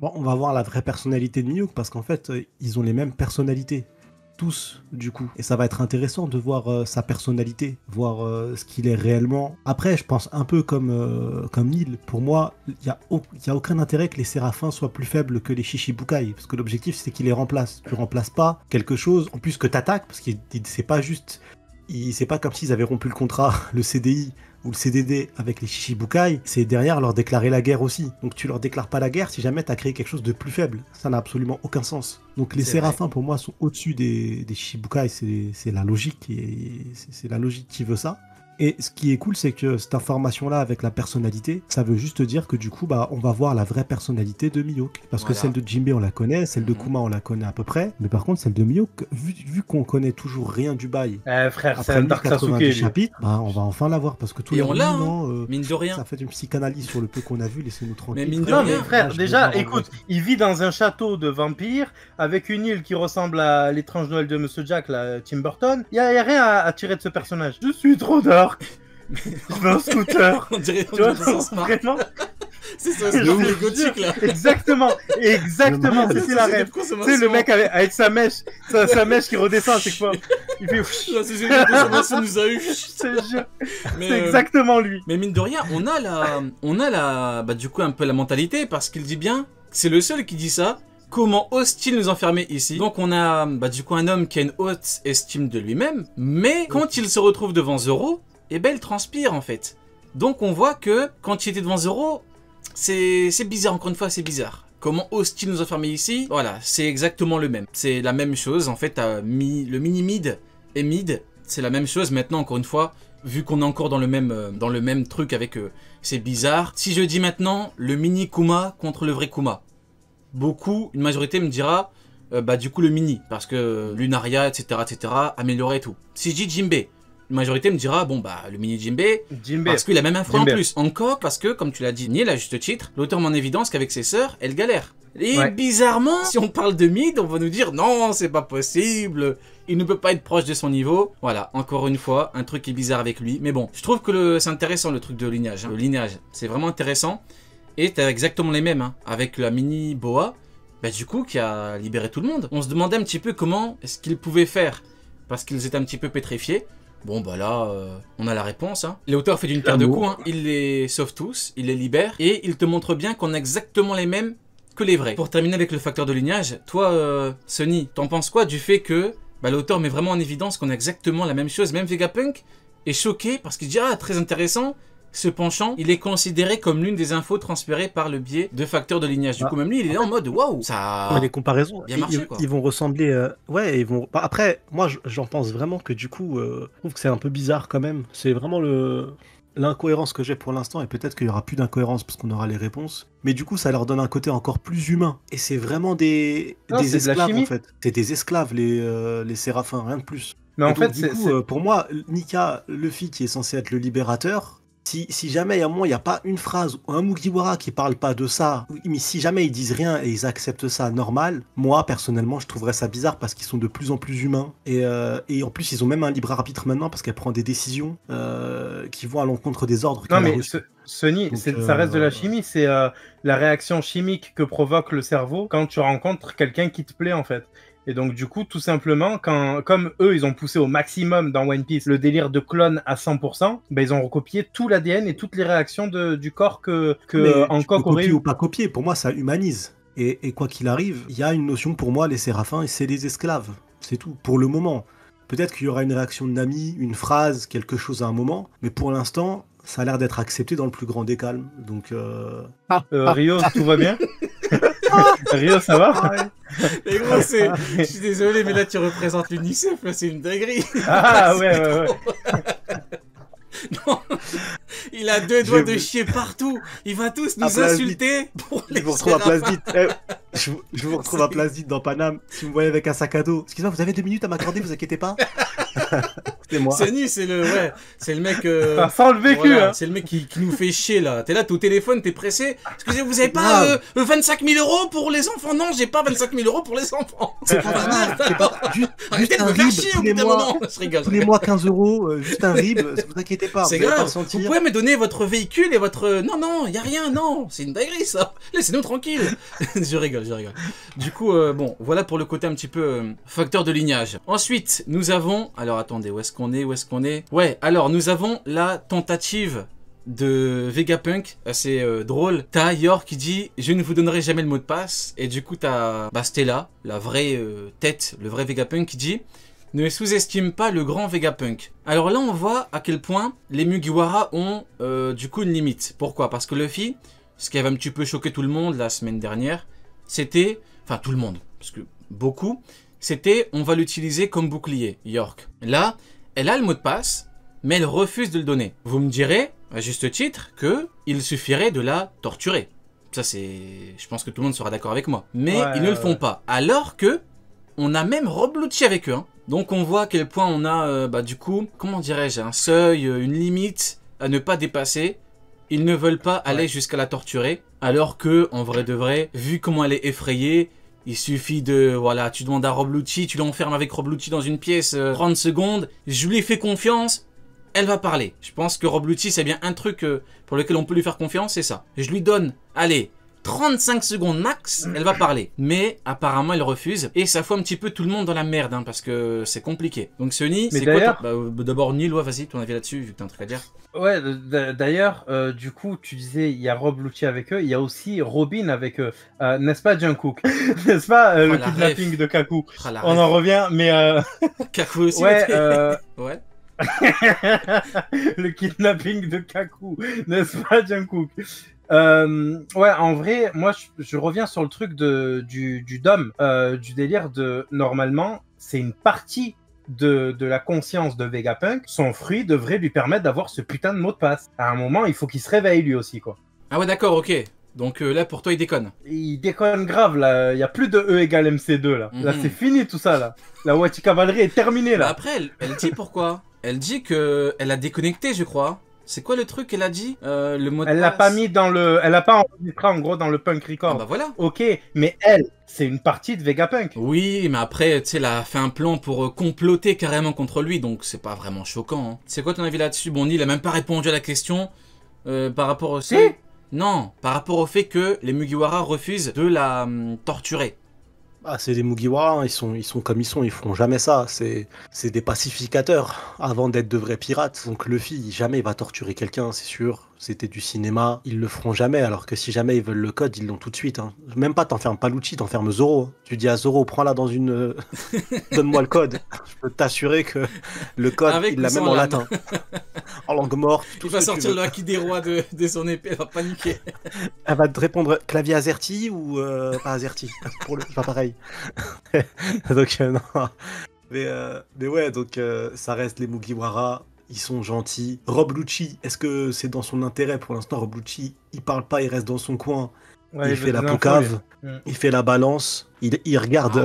Bon, on va voir la vraie personnalité de Miyuk parce qu'en fait, ils ont les mêmes personnalités. Tous, du coup. Et ça va être intéressant de voir sa personnalité, voir ce qu'il est réellement. Après, je pense un peu comme Neil. Pour moi, il y a aucun intérêt que les séraphins soient plus faibles que les Shichibukai. Parce que l'objectif, c'est qu'ils les remplacent. Tu remplaces pas quelque chose, en plus que t'attaques, parce que c'est pas juste... C'est pas comme s'ils avaient rompu le contrat, le CDI ou le CDD avec les Shichibukai, c'est derrière leur déclarer la guerre aussi. Donc tu leur déclares pas la guerre si jamais t'as créé quelque chose de plus faible. Ça n'a absolument aucun sens. Donc les séraphins pour moi sont au-dessus des Shichibukai, c'est la logique et c'est la logique qui veut ça. Et ce qui est cool, c'est que cette information-là avec la personnalité, ça veut juste dire que du coup, bah, on va voir la vraie personnalité de Miyuk. Parce que celle de Jinbei, on la connaît, celle de Kuma, on la connaît à peu près. Mais par contre, celle de Miyuk, vu qu'on connaît toujours rien du bail, frère, c'est après un Dark Sasuke. 1090 chapitres, bah, on va enfin la voir. Parce que tous Et les on l'a, moments, mine de rien. ça fait une psychanalyse sur le peu qu'on a vu, laissez-nous tranquille. Mais mine de Non, rien. mais frère, Moi, je déjà, veux voir écoute, en vrai. il vit dans un château de vampires avec une île qui ressemble à l'étrange Noël de Monsieur Jack, là, Tim Burton. Y a rien à tirer de ce personnage. Je suis trop dark. Je veux un scooter. On dirait Tu vois, ça se marre. vraiment. C'est ça, Je c'est vous le jure. gothique là. Exactement, exactement, c'était la rêve. Tu sais, le mec avec sa mèche, sa mèche qui redescend à chaque fois. Il fait. La société de consommation nous a eu. Je te jure, Mais, c'est exactement lui. Mais mine de rien, on a la, bah du coup un peu la mentalité parce qu'il dit bien, c'est le seul qui dit ça. Comment ose-t-il nous enfermer ici? Donc on a bah du coup un homme qui a une haute estime de lui-même, mais quand il se retrouve devant Zoro, eh ben il transpire en fait. Donc on voit que quand il était devant Zoro, c'est bizarre, encore une fois c'est bizarre. Comment ose-t-il nous enfermer ici? Voilà, c'est exactement le même. C'est la même chose en fait, le mini-mid et mid, c'est la même chose. Maintenant encore une fois, vu qu'on est encore dans le même truc avec c'est bizarre. Si je dis maintenant le mini Kuma contre le vrai Kuma, une majorité me dira bah du coup le mini, parce que Lunaria, etc., amélioré et tout. Si je dis Jinbei, une majorité me dira bon bah le mini Jinbei, parce qu'il a même un frein en plus. Encore parce que, comme tu l'as dit, Niel à juste titre, l'auteur met en évidence qu'avec ses sœurs, elle galère. Et bizarrement, si on parle de mid, on va nous dire non, c'est pas possible, il ne peut pas être proche de son niveau. Voilà, encore une fois, un truc qui est bizarre avec lui. Mais bon, je trouve que c'est intéressant le truc de lignage. Le lignage, c'est vraiment intéressant. Et t'as exactement les mêmes, hein, avec la mini Boa, bah du coup, qui a libéré tout le monde. On se demandait un petit peu comment est-ce qu'ils pouvaient faire, parce qu'ils étaient un petit peu pétrifiés. Bon bah là, on a la réponse. Hein. L'auteur fait d'une pierre deux coups, hein. Il les sauve tous, il les libère, et il te montre bien qu'on a exactement les mêmes que les vrais. Pour terminer avec le facteur de lignage, toi, Sonny, t'en penses quoi du fait que bah, l'auteur met vraiment en évidence qu'on a exactement la même chose? Même Vegapunk est choqué parce qu'il dit « Ah, très intéressant !» Ce penchant, il est considéré comme l'une des infos transférées par le biais de facteurs de lignage. Du coup, même lui, il est là en mode waouh, ça. Les comparaisons, bien marché, quoi. Ils vont ressembler. Ouais, ils vont. Bah, après, moi, j'en pense vraiment que du coup, je trouve que c'est un peu bizarre quand même. C'est vraiment l'incohérence que j'ai pour l'instant, et peut-être qu'il y aura plus d'incohérence parce qu'on aura les réponses. Mais du coup, ça leur donne un côté encore plus humain. Et c'est vraiment des esclaves en fait. C'est des esclaves les séraphins, rien de plus. Mais en fait, du coup, pour moi, Nika, Luffy qui est censé être le libérateur. Si jamais il y a un moment, il n'y a pas une phrase ou un Mugiwara qui parle pas de ça, mais si jamais ils disent rien et ils acceptent ça normal, moi personnellement je trouverais ça bizarre parce qu'ils sont de plus en plus humains et en plus ils ont même un libre arbitre maintenant parce qu'elle prend des décisions qui vont à l'encontre des ordres. Non mais Sonny, ça reste de la chimie, c'est la réaction chimique que provoque le cerveau quand tu rencontres quelqu'un qui te plaît en fait. Et donc du coup, tout simplement, comme eux, ils ont poussé au maximum dans One Piece le délire de clone à 100%, bah, ils ont recopié tout l'ADN et toutes les réactions du corps que Hancock aurait eu. Ou pas copier, pour moi ça humanise. Et quoi qu'il arrive, il y a une notion pour moi, les séraphins, c'est des esclaves. C'est tout, pour le moment. Peut-être qu'il y aura une réaction de Nami, une phrase, quelque chose à un moment, mais pour l'instant, ça a l'air d'être accepté dans le plus grand des calmes. Donc Rio, tout va bien? Rio, ça va? Mais gros, je suis désolé, mais là tu représentes l'UNICEF, là c'est une dinguerie. Ah ouais. Non, il a deux doigts de chier partout. Il va tous nous insulter pour les Je vous retrouve à Place Vite. Je vous retrouve à Place Vite dans Paname. Si vous me voyez avec un sac à dos. Excusez-moi, vous avez 2 minutes à m'accorder, vous inquiétez pas. C'est moi. Sunny, c'est le mec. Sans le vécu, voilà, hein. c'est le mec qui nous fait chier là. T'es là, t'es au téléphone, t'es pressé. Excusez, vous avez pas 25 000 € pour les enfants? Non, j'ai pas 25 000 € pour les enfants. C'est pas juste Arrêtez de un me faire rib chier au tous bout les d'un mois. moment. Je rigole. Tous les mois 15 €, juste un rib, vous inquiétez pas. C'est vous allez pas grave. le sentir. Vous pouvez me donner votre véhicule et votre. Non, y a rien, non. C'est une dinguerie ça. Laissez-nous tranquille. je rigole. Du coup, bon, voilà pour le côté un petit peu facteur de lignage. Ensuite, nous avons. Alors attendez, où est-ce qu'on est? Ouais, alors nous avons la tentative de Vegapunk, assez drôle. T'as York qui dit je ne vous donnerai jamais le mot de passe, et du coup t'as Stella, la vraie tête, le vrai Vegapunk qui dit ne sous-estime pas le grand Vegapunk. Alors là on voit à quel point les Mugiwara ont du coup une limite. Pourquoi? Parce que Luffy, ce qui avait un petit peu choqué tout le monde la semaine dernière, c'était, enfin tout le monde, parce que beaucoup, c'était on va l'utiliser comme bouclier, York. Là, elle a le mot de passe, mais elle refuse de le donner. Vous me direz, à juste titre, que il suffirait de la torturer. Ça c'est... Je pense que tout le monde sera d'accord avec moi. Mais ils ne le font pas. Alors que, on a même Rob Lucci avec eux. Hein. Donc on voit à quel point on a, du coup, comment dirais-je, un seuil, une limite à ne pas dépasser. Ils ne veulent pas aller jusqu'à la torturer. Alors que, en vrai de vrai, vu comment elle est effrayée, il suffit de, voilà, tu demandes à Rob Lucci, tu l'enfermes avec Rob Lucci dans une pièce 30 secondes, je lui fais confiance, elle va parler. Je pense que Rob Lucci, c'est bien un truc pour lequel on peut lui faire confiance, c'est ça. Je lui donne, allez, 35 secondes max, elle va parler. Mais apparemment, elle refuse. Et ça fout un petit peu tout le monde dans la merde, hein, parce que c'est compliqué. Donc Sunny, c'est quoi d'abord, Neil, vas-y, ton avis là-dessus, vu que t'as un truc à dire. Ouais, d'ailleurs, du coup, tu disais, il y a Rob Lucci avec eux, il y a aussi Robin avec eux. N'est-ce pas, Jungkook? N'est-ce pas, le kidnapping de Kaku? On en revient, mais... Kaku aussi, ouais, ouais. Le kidnapping de Kaku, n'est-ce pas, Jungkook? Ouais, en vrai, moi, je reviens sur le truc du Dom, du délire de... Normalement, c'est une partie de la conscience de Vegapunk. Son fruit devrait lui permettre d'avoir ce putain de mot de passe. À un moment, il faut qu'il se réveille, lui aussi, quoi. Ah ouais, d'accord, ok. Donc là, pour toi, il déconne. Il déconne grave, là. Il n'y a plus de E égale MC2, là. Là, c'est fini, tout ça, là. La Wati Cavalerie est terminée, là. Bah après, elle dit pourquoi. Elle dit que elle a déconnecté, je crois. C'est quoi le truc qu'elle a dit, le mot de passe? Elle l'a pas mis dans le... Elle l'a pas enregistré, en gros, dans le Punk Record. Ah bah voilà. Ok, mais elle, c'est une partie de Vegapunk. Oui, mais après, tu sais, elle a fait un plan pour comploter carrément contre lui, donc c'est pas vraiment choquant. Hein. C'est quoi ton avis là-dessus? Bon, il a même pas répondu à la question par rapport au... Si. Non, par rapport au fait que les Mugiwara refusent de la torturer. Ah, c'est des Mugiwara, ils sont comme ils sont, ils feront jamais ça. C'est des pacificateurs avant d'être de vrais pirates. Donc Luffy, jamais il va torturer quelqu'un, c'est sûr. C'était du cinéma, ils le feront jamais. Alors que si jamais ils veulent le code, ils l'ont tout de suite. Hein. Même pas, t'enfermes pas Lucci, t'enfermes Zoro. Hein. Tu dis à Zoro, prends-la dans une... Donne-moi le code. Je peux t'assurer que le code, avec il l'a même en latin. En langue morte. Il va sortir le haki des rois de son épée, elle va paniquer. Elle va te répondre clavier AZERTY ou pas AZERTY. Pour le, c'est pas pareil. Donc non. Mais ouais, donc ça reste les Mugiwara. Ils sont gentils. Rob Lucci, est-ce que c'est dans son intérêt pour l'instant? Rob Lucci, il parle pas, il reste dans son coin. Ouais, il fait la poucave, il fait la balance, il regarde,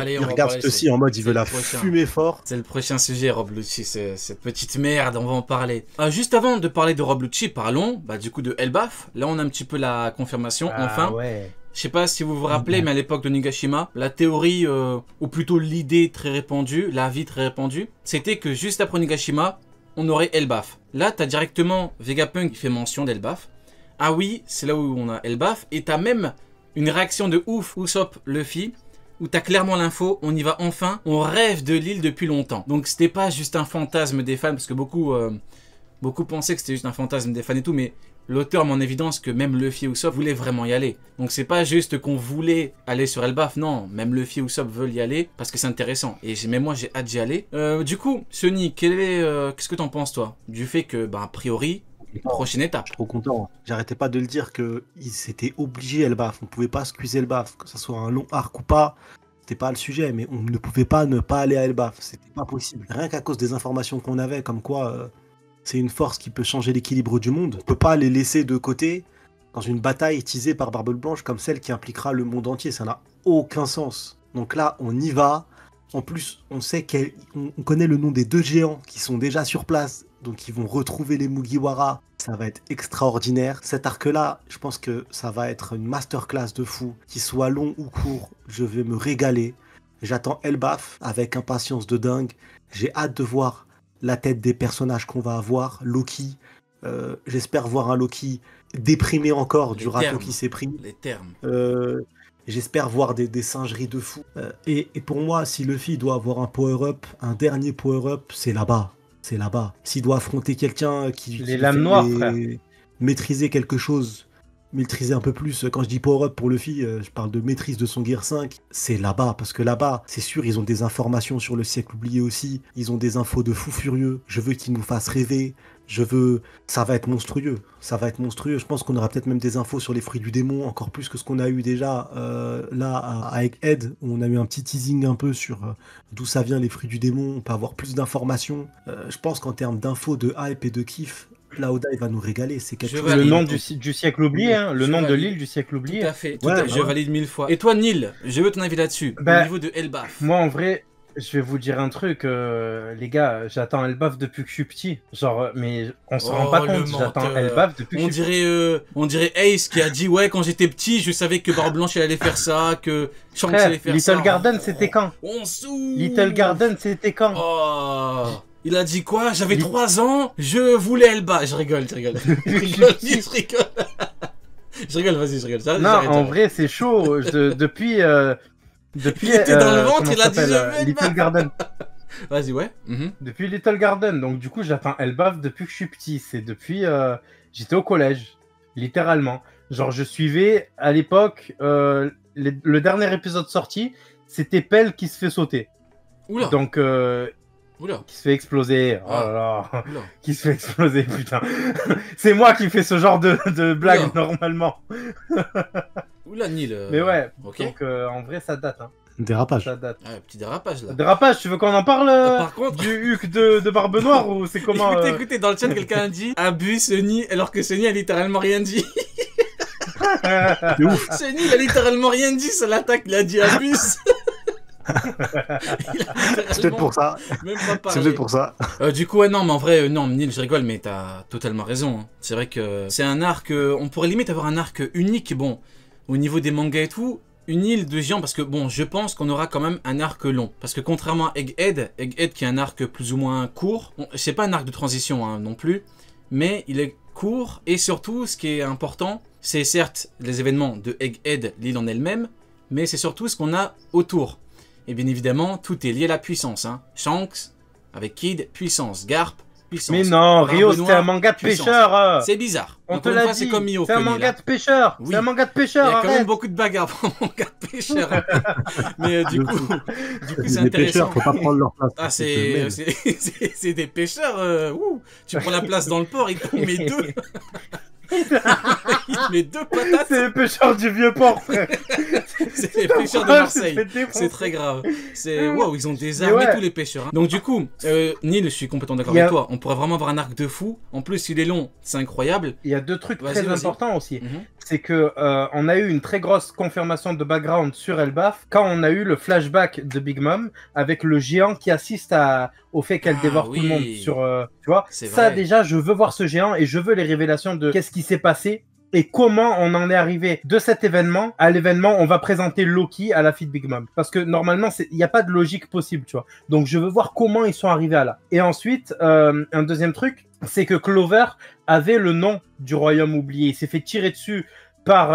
il regarde ceci en mode il veut la fumer fort. C'est le prochain sujet, Rob Lucci, cette petite merde, on va en parler. Juste avant de parler de Rob Lucci, parlons du coup de Elbaf. Là on a un petit peu la confirmation, enfin. Ouais. Je sais pas si vous vous rappelez, mais à l'époque de Nigashima, la théorie, ou plutôt l'idée très répandue, l'avis très répandu, c'était que juste après Nigashima, on aurait Elbaf. Là, t'as directement Vegapunk qui fait mention d'Elbaf. Ah oui, c'est là où on a Elbaf. Et t'as même une réaction de ouf, Usopp Luffy, où t'as clairement l'info, on y va enfin, on rêve de l'île depuis longtemps. Donc c'était pas juste un fantasme des fans, parce que beaucoup pensaient que c'était juste un fantasme des fans et tout, mais l'auteur met en évidence que même Luffy et Usopp voulaient vraiment y aller. Donc c'est pas juste qu'on voulait aller sur Elbaf, non, même Luffy et Usopp veulent y aller parce que c'est intéressant. Et même moi j'ai hâte d'y aller. Du coup, Sunny, qu'est-ce que t'en penses toi? Du fait que, a priori, prochaine étape. Je suis trop content. J'arrêtais pas de le dire qu'ils étaient obligés Elbaf. On pouvait pas squeezer Elbaf, que ça soit un long arc ou pas. C'était pas le sujet, mais on ne pouvait pas ne pas aller à Elbaf. C'était pas possible. Rien qu'à cause des informations qu'on avait, comme quoi... c'est une force qui peut changer l'équilibre du monde. On peut pas les laisser de côté dans une bataille teasée par Barbe Blanche comme celle qui impliquera le monde entier. Ça n'a aucun sens. Donc là, on y va. En plus, on sait qu'on connaît le nom des 2 géants qui sont déjà sur place, donc ils vont retrouver les Mugiwara. Ça va être extraordinaire. Cet arc-là, je pense que ça va être une masterclass de fou. Qu'il soit long ou court, je vais me régaler. J'attends Elbaf avec impatience de dingue. J'ai hâte de voir la tête des personnages qu'on va avoir. Loki, j'espère voir un Loki déprimé encore du râteau qui s'est pris. Les termes. J'espère voir des singeries de fou. Et pour moi, si Luffy doit avoir un power-up, un dernier power-up, c'est là-bas. C'est là-bas. S'il doit affronter quelqu'un qui les lames noires, frère. Maîtriser quelque chose, maîtriser un peu plus. Quand je dis power-up pour Luffy, je parle de maîtrise de son Gear 5. C'est là-bas, parce que là-bas, c'est sûr, ils ont des informations sur le siècle oublié aussi. Ils ont des infos de fou furieux. Je veux qu'ils nous fassent rêver. Ça va être monstrueux. Ça va être monstrueux. Je pense qu'on aura peut-être même des infos sur les fruits du démon, encore plus que ce qu'on a eu déjà là avec Ed, où on a eu un petit teasing un peu sur d'où ça vient les fruits du démon. On peut avoir plus d'informations. Je pense qu'en termes d'infos, de hype et de kiff, là, Oda, il va nous régaler. C'est quelque chose. Le nom du siècle oublié, hein, le nom de l'île du siècle oublié. Tout à fait. Je valide 1000 fois. Et toi, Neil, je veux ton avis là-dessus. Au niveau de Elbaf. Moi, en vrai, je vais vous dire un truc, les gars, j'attends Elbaf depuis que je suis petit. Genre, mais on se rend pas compte, j'attends Elbaf depuis que je suis petit. On dirait Ace qui a dit, ouais, quand j'étais petit, je savais que Barbe Blanche elle allait faire ça, que Shanks allait faire ça. Little Garden, c'était quand? On s'ouvre. Little Garden, c'était quand? Oh. Il a dit quoi? J'avais 3 ans, je voulais Elbaf. Je rigole. Je rigole. Je rigole, vas-y, je rigole. Non, en vrai, c'est chaud. Depuis, il était dans le ventre, il a dit Little Garden. Vas-y, ouais. Depuis Little Garden. Donc, du coup, j'attends Elbaf depuis que je suis petit. C'est depuis. J'étais au collège. Littéralement. Genre, je suivais à l'époque. Le dernier épisode sorti, c'était Pell qui se fait sauter. Oula. Donc. Qui se fait exploser. Oh là là. Qui se fait exploser, putain. C'est moi qui fais ce genre de blague normalement. Oula, Neil. Mais ouais. Okay. Donc, en vrai, ça date. Hein. Dérapage. Ça date. Ah, petit dérapage là. Dérapage, tu veux qu'on en parle par contre... du Huc de Barbe Noire ou c'est comment écoutez, dans le chat, quelqu'un a dit Abus, Sunny, alors que Sunny a littéralement rien dit. C'est ouf. Sunny, il a littéralement rien dit, ça l'attaque, il a dit Abus. C'est peut-être pour ça. C'est peut-être pour ça. Du coup, ouais, non, mais en vrai, non, Neil, je rigole, mais t'as totalement raison. Hein. C'est vrai que c'est un arc. On pourrait limite avoir un arc unique, bon, au niveau des mangas et tout. Une île de géants, parce que bon, je pense qu'on aura quand même un arc long. Parce que contrairement à Egghead qui est un arc plus ou moins court, bon, c'est pas un arc de transition hein, non plus, mais il est court, et surtout, ce qui est important, c'est certes les événements de Egghead, l'île en elle-même, mais c'est surtout ce qu'on a autour. Et bien évidemment, tout est lié à la puissance. Hein. Shanks, avec Kid, puissance. Garp, puissance. Mais non, Rio, c'est un manga de pêcheur. C'est bizarre. On te l'a dit, c'est comme Mio. C'est un manga de pêcheur. Oui. C'est un manga de pêcheur. Il y a quand même beaucoup de bagarres pour un manga de pêcheur. Mais du coup c'est intéressant. Pêcheurs, faut pas prendre leur place. Ah, c'est des pêcheurs. Tu prends la place dans le port, ils te mettent 2. Les 2 patates. C'est les pêcheurs du vieux port, frère. C'est les pêcheurs de Marseille. C'est très grave. Waouh, ils ont désarmé tous les pêcheurs. Hein. Donc du coup, Neil, je suis complètement d'accord avec toi. On pourrait vraiment avoir un arc de fou. En plus, il est long, c'est incroyable. Il y a 2 trucs très importants aussi. C'est que on a eu une très grosse confirmation de background sur Elbaf quand on a eu le flashback de Big Mom avec le géant qui assiste au fait qu'elle dévore tout le monde. Tu vois, ça déjà, je veux voir ce géant et je veux les révélations de qu'est-ce qui s'est passé et comment on en est arrivé de cet événement à l'événement. On va présenter Loki à la fille de Big Mom parce que normalement il n'y a pas de logique possible, tu vois. Donc je veux voir comment ils sont arrivés à là. Et ensuite, un deuxième truc, c'est que Clover avait le nom du royaume oublié. Il s'est fait tirer dessus par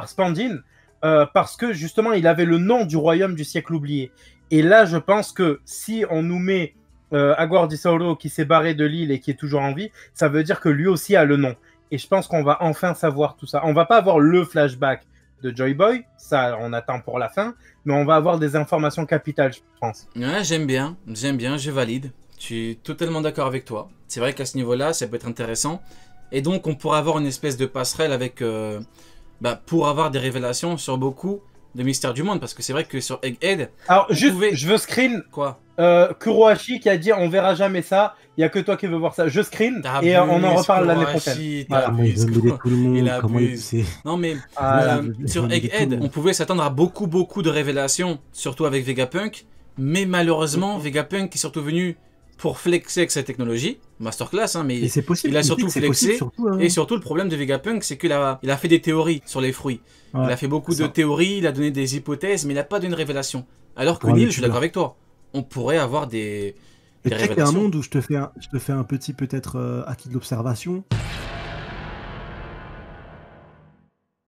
Spandine parce que justement il avait le nom du royaume du siècle oublié. Et là, je pense que si on nous met Agor Disauro qui s'est barré de l'île et qui est toujours en vie, ça veut dire que lui aussi a le nom. Et je pense qu'on va enfin savoir tout ça. On va pas avoir le flashback de Joy Boy, ça on attend pour la fin, mais on va avoir des informations capitales, je pense. Ouais, j'aime bien, je valide. Je suis totalement d'accord avec toi. C'est vrai qu'à ce niveau-là, ça peut être intéressant. Et donc, on pourra avoir une espèce de passerelle avec... pour avoir des révélations sur beaucoup de mystères du monde. Parce que c'est vrai que sur Egghead... Alors, je veux screen... Quoi Kurohashi qui a dit on verra jamais ça, il n'y a que toi qui veux voir ça. Je screen et on en reparle l'année prochaine. Voilà. Il abuse. Non mais sur Egghead, on pouvait s'attendre à beaucoup de révélations, surtout avec Vegapunk. Mais malheureusement, Vegapunk est surtout venu pour flexer avec sa technologie, masterclass, hein, mais Et c'est possible. il a surtout flexé. Surtout, Et surtout, le problème de Vegapunk, c'est qu'il a fait des théories sur les fruits. Ouais, Il a fait beaucoup de théories, il a donné des hypothèses, mais il n'a pas donné de révélation. Alors que Ouais, Neil, mais je suis tu d'accord vois. avec toi, on pourrait avoir des Et tu sais qu'il y a un révélations. monde où je te fais un petit peut-être acquis de l'observation.